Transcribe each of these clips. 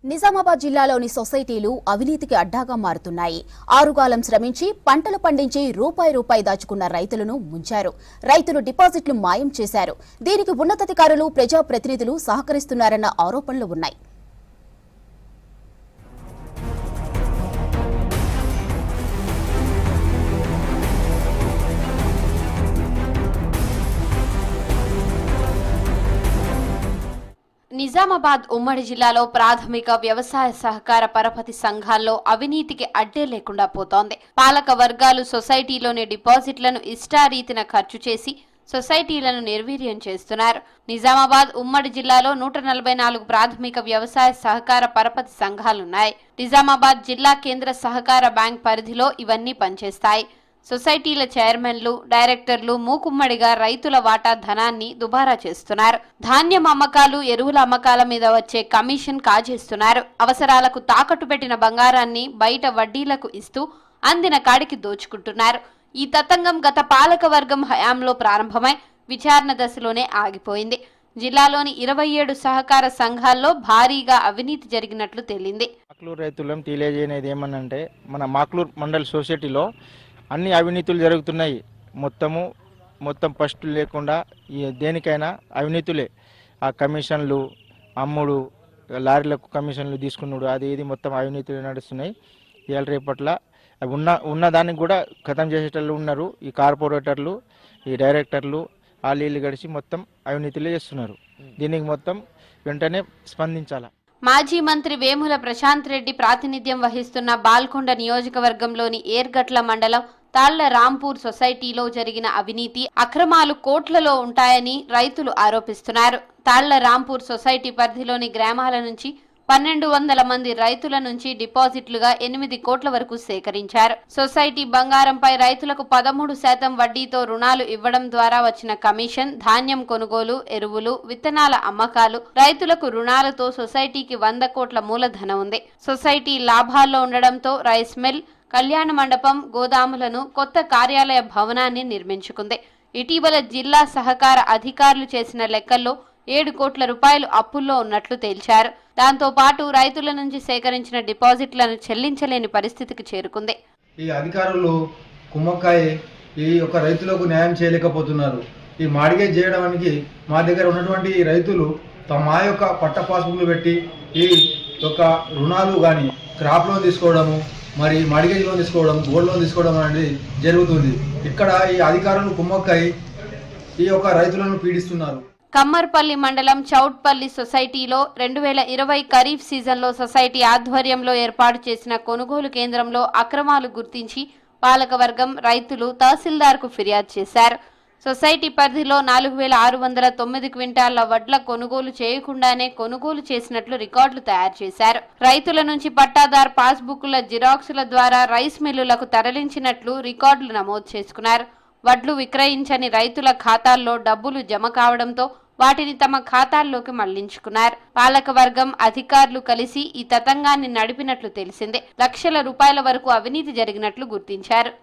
నిజామాబాద్ జిల్లాలోని సొసైటీలు అవినీతికి అడ్డాగా మారుతున్నాయి. ఆరుగాలం శ్రమించి పంటలు పండించి రూపాయి దాచుకున్న రైతులను ముంచారు. రైతులు డిపాజిట్లు మాయం చేశారు. దీనికి ఉన్నతాధికారులు, ప్రజాప్రతినిధులు సహకరిస్తున్నారన్న ఆరోపణలు ఉన్నాయి. నిజామాబాద్ ఉమ్మడి జిల్లాలో ప్రాథమిక వ్యవసాయ సహకార పరపతి సంఘాల్లో అవినీతికి అడ్డే లేకుండా పోతోంది. పాలక వర్గాలు సొసైటీలోని డిపాజిట్లను ఇష్టారీతిన ఖర్చు చేసి సొసైటీలను నిర్వీర్యం చేస్తున్నారు. నిజామాబాద్ ఉమ్మడి జిల్లాలో 144 ప్రాథమిక వ్యవసాయ సహకార పరపతి సంఘాలున్నాయి. నిజామాబాద్ జిల్లా కేంద్ర సహకార బ్యాంక్ పరిధిలో ఇవన్నీ పనిచేస్తాయి. సొసైటీల చైర్మన్లు, డైరెక్టర్లు మూకుమ్మడిగా రైతుల వాటా ధనాన్ని దుబారా చేస్తున్నారు. ధాన్యం అమ్మకాలు, ఎరువుల అమ్మకాల మీద వచ్చే కమిషన్ కాజేస్తున్నారు. అవసరాలకు తాకట్టు పెట్టిన బంగారాన్ని బయట వడ్డీలకు ఇస్తూ అందిన కాడికి దోచుకుంటున్నారు. ఈ తతంగం గత పాలక వర్గం హయాంలో ప్రారంభమై విచారణ దశలోనే ఆగిపోయింది. జిల్లాలోని 27 సహకార సంఘాల్లో భారీగా అవినీతి జరిగినట్లు తేలింది. మాక్లూరు రైతులం తెలియజేయనేది ఏమనంటే, మన మాక్లూరు మండల్ సొసైటీలో అన్ని అవినీతులు జరుగుతున్నాయి. మొత్తం ఫస్ట్ లేకుండా దేనికైనా అవినీతులే. ఆ కమిషన్లు అమ్ముడు, లారీలకు కమిషన్లు తీసుకున్నాడు, అది ఇది మొత్తం అవినీతులు నడుస్తున్నాయి. ఇవాళ రేపట్ల ఉన్న దానికి కూడా ఖతం చేసేటట్లు ఉన్నారు. ఈ కార్పొరేటర్లు, ఈ డైరెక్టర్లు వాళ్ళు గడిచి మొత్తం అవినీతులే చేస్తున్నారు. దీనికి మొత్తం వెంటనే స్పందించాలి. మాజీ మంత్రి వేముల ప్రశాంత్ రెడ్డి ప్రాతినిధ్యం వహిస్తున్న బాల్కొండ నియోజకవర్గంలోని ఏర్గట్ల మండలం తాళ్ల రాంపూర్ సొసైటీలో జరిగిన అవినీతి, అక్రమాలు కోట్లలో ఉంటాయని రైతులు ఆరోపిస్తున్నారు. తాళ్ల రాంపూర్ సొసైటీ పరిధిలోని గ్రామాల నుంచి 1200 మంది రైతుల నుంచి డిపాజిట్లుగా 8 కోట్ల వరకు సేకరించారు. సొసైటీ బంగారంపై రైతులకు 13% వడ్డీతో రుణాలు ఇవ్వడం ద్వారా వచ్చిన కమిషన్, ధాన్యం కొనుగోలు, ఎరువులు, విత్తనాల అమ్మకాలు, రైతులకు రుణాలతో సొసైటీకి 100 కోట్ల మూలధనం ఉంది. సొసైటీ లాభాల్లో ఉండడంతో రైస్ మిల్, కళ్యాణ మండపం, గోదాములను, కొత్త కార్యాలయ భవనాన్ని నిర్మించుకుంది. ఇటీవల జిల్లా సహకార అధికారులు చేసిన లెక్కల్లో 7 కోట్ల రూపాయలు అప్పుల్లో ఉన్నట్లు తేల్చారు. దాంతో పాటు రైతుల నుంచి సేకరించిన డిపాజిట్లను చెల్లించలేని పరిస్థితికి చేరుకుంది. ఈ అధికారులు కుమ్మక్కాయ ఈ యొక్క రైతులకు న్యాయం చేయలేకపోతున్నారు. ఈ మార్గేజ్ చేయడానికి మా దగ్గర ఉన్నటువంటి రైతులు మా యొక్క పట్ట పాస్బుక్లు పెట్టి ఈ యొక్క రుణాలు కానీ క్రాప్ లోన్ తీసుకోవడము, మరి మార్గేజ్ లోన్ తీసుకోవడం, గోల్డ్ లోన్ తీసుకోవడం అనేది జరుగుతుంది. ఇక్కడ ఈ అధికారులు కుమ్మక్కాయ ఈ యొక్క రైతులను పీడిస్తున్నారు. కమ్మర్పల్లి మండలం చౌట్పల్లి సొసైటీలో 2020 ఖరీఫ్ సీజన్లో సొసైటీ ఆధ్వర్యంలో ఏర్పాటు చేసిన కొనుగోలు కేంద్రంలో అక్రమాలు గుర్తించి పాలకవర్గం, రైతులు తహసీల్దార్కు ఫిర్యాదు చేశారు. సొసైటీ పరిధిలో 4609 క్వింటాళ్ల వడ్ల కొనుగోలు చేయకుండానే కొనుగోలు చేసినట్లు రికార్డులు తయారు చేశారు. రైతుల నుంచి పట్టాదార్ పాస్బుక్ల జిరాక్సుల ద్వారా రైస్ మిల్లులకు తరలించినట్లు రికార్డులు నమోదు చేసుకున్నారు. వడ్లు విక్రయించని రైతుల ఖాతాల్లో డబ్బులు జమ కావడంతో వాటిని తమ ఖాతాల్లోకి మళ్లించుకున్నారు. పాలకవర్గం, అధికారులు కలిసి ఈ తతంగాన్ని నడిపినట్లు తెలిసిందే. లక్షల రూపాయల వరకు అవినీతి జరిగినట్లు గుర్తించారు.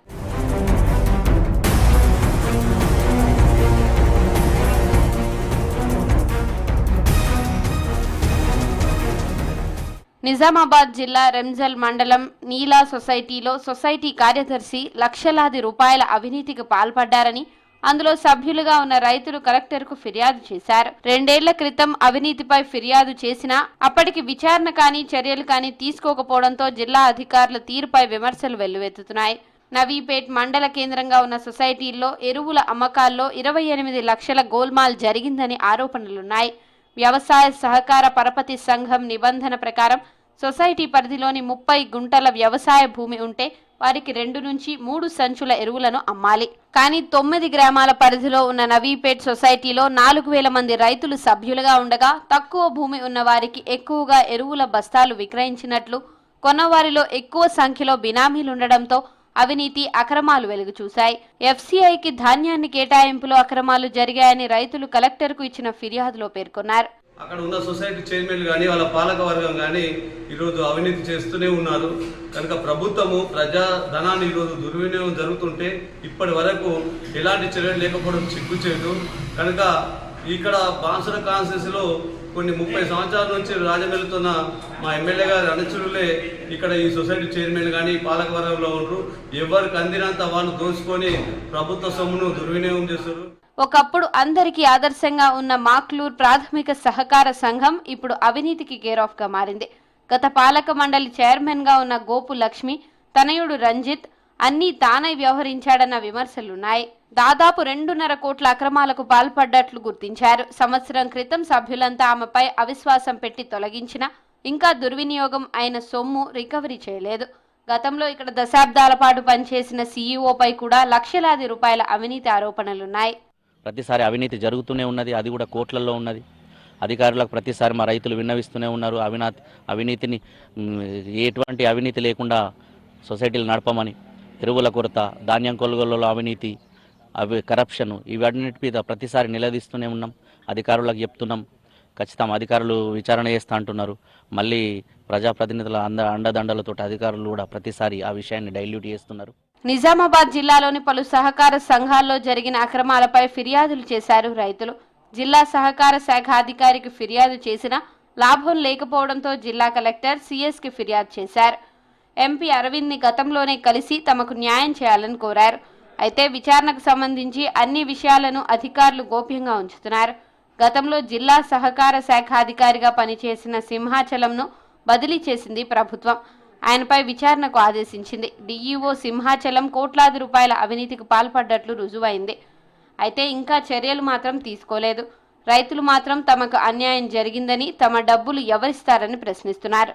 నిజామాబాద్ జిల్లా రెంజల్ మండలం నీలా సొసైటీలో సొసైటీ కార్యదర్శి లక్షలాది రూపాయల అవినీతికి పాల్పడ్డారని, అందులో సభ్యులుగా ఉన్న రైతులు కలెక్టర్కు ఫిర్యాదు చేశారు. 2 ఏళ్ల క్రితం అవినీతిపై ఫిర్యాదు చేసినా అప్పటికి విచారణ కానీ చర్యలు కానీ తీసుకోకపోవడంతో జిల్లా అధికారుల తీరుపై విమర్శలు వెల్లువెత్తుతున్నాయి. నవీపేట్ మండల కేంద్రంగా ఉన్న సొసైటీల్లో ఎరువుల అమ్మకాల్లో 28 లక్షల గోల్మాల్ జరిగిందని ఆరోపణలున్నాయి. వ్యవసాయ సహకార పరపతి సంఘం నిబంధన ప్రకారం సొసైటీ పరిధిలోని 30 గుంటల వ్యవసాయ భూమి ఉంటే వారికి 2 నుంచి 3 సంచుల ఎరువులను అమ్మాలి. కానీ 9 గ్రామాల పరిధిలో ఉన్న నవీపేట్ సొసైటీలో 4000 మంది రైతులు సభ్యులుగా ఉండగా తక్కువ భూమి ఉన్న వారికి ఎక్కువగా ఎరువుల బస్తాలు విక్రయించినట్లు, కొన్నవారిలో ఎక్కువ సంఖ్యలో బినామీలుండడంతో అవినీతి, అక్రమాలు వెలుగు చూశాయి. ఎఫ్సీఐకి ధాన్యాన్ని కేటాయింపులో అక్రమాలు జరిగాయని రైతులు కలెక్టర్కు ఇచ్చిన ఫిర్యాదులో పేర్కొన్నారు. అక్కడ ఉన్న సొసైటీ చైర్మన్ కానీ వాళ్ళ పాలక వర్గం కానీ ఈరోజు అవినీతి చేస్తూనే ఉన్నారు. కనుక ప్రభుత్వము ప్రజా ధనాన్ని ఈరోజు దుర్వినియోగం జరుగుతుంటే ఇప్పటి వరకు ఎలాంటి చర్యలు లేకపోవడం సిగ్గుచేటు. కనుక ఇక్కడ బాన్సర కాన్స్టిట్యూన్సీలో కొన్ని 30 సంవత్సరాల నుంచి రాజమెలుతున్న మా ఎమ్మెల్యే గారి అనుచరులే ఇక్కడ ఈ సొసైటీ చైర్మన్ కానీ పాలక వర్గంలో ఉండరు. ఎవరికి అందినంత వాళ్ళు దోచుకొని ప్రభుత్వ సొమ్మును దుర్వినియోగం చేస్తారు. ఒకప్పుడు అందరికీ ఆదర్శంగా ఉన్న మాక్లూర్ ప్రాథమిక సహకార సంఘం ఇప్పుడు అవినీతికి కేర్ ఆఫ్ గా మారింది. గత పాలక మండలి చైర్మన్ గా ఉన్న గోపు లక్ష్మి తనయుడు రంజిత్ అన్నీ తానై వ్యవహరించాడన్న విమర్శలున్నాయి. దాదాపు 2.5 కోట్ల అక్రమాలకు పాల్పడ్డట్లు గుర్తించారు. సంవత్సరం క్రితం సభ్యులంతా ఆమెపై అవిశ్వాసం పెట్టి తొలగించినా ఇంకా దుర్వినియోగం అయిన సొమ్ము రికవరీ చేయలేదు. గతంలో ఇక్కడ దశాబ్దాల పాటు పనిచేసిన సీఈఓపై కూడా లక్షలాది రూపాయల అవినీతి ఆరోపణలున్నాయి. ప్రతిసారి అవినీతి జరుగుతూనే ఉన్నది, అది కూడా కోట్లలో ఉన్నది. అధికారులకు ప్రతిసారి మా రైతులు విన్నవిస్తూనే ఉన్నారు అవినీతిని, ఎటువంటి అవినీతి లేకుండా సొసైటీలు నడపమని. ఎరువుల కొరత, ధాన్యం కొనుగోలులో అవినీతి, కరప్షన్, ఇవన్నిటి మీద ప్రతిసారి నిలదీస్తూనే ఉన్నాం. అధికారులకు చెప్తున్నాం, ఖచ్చితంగా అధికారులు విచారణ చేస్తూ అంటున్నారు. మళ్ళీ ప్రజాప్రతినిధుల అండదండలతో అధికారులు కూడా ప్రతిసారి ఆ విషయాన్ని డైల్యూట్ చేస్తున్నారు. నిజామాబాద్ జిల్లాలోని పలు సహకార సంఘాల్లో జరిగిన అక్రమాలపై ఫిర్యాదులు చేశారు రైతులు. జిల్లా సహకార శాఖ అధికారికి ఫిర్యాదు చేసినా లాభం లేకపోవడంతో జిల్లా కలెక్టర్ సిఎస్కి ఫిర్యాదు చేశారు. ఎంపీ అరవింద్ని గతంలోనే కలిసి తమకు న్యాయం చేయాలని కోరారు. అయితే విచారణకు సంబంధించి అన్ని విషయాలను అధికారులు గోప్యంగా ఉంచుతున్నారు. గతంలో జిల్లా సహకార శాఖ అధికారిగా పనిచేసిన సింహాచలంను బదిలీ చేసింది ప్రభుత్వం. ఆయనపై విచారణకు ఆదేశించింది. డీఈఓ సింహాచలం కోట్లాది రూపాయల అవినీతికి పాల్పడ్డట్లు రుజువైంది. అయితే ఇంకా చర్యలు మాత్రం తీసుకోలేదు. రైతులు మాత్రం తమకు అన్యాయం జరిగిందని, తమ డబ్బులు ఎవరిస్తారని ప్రశ్నిస్తున్నారు.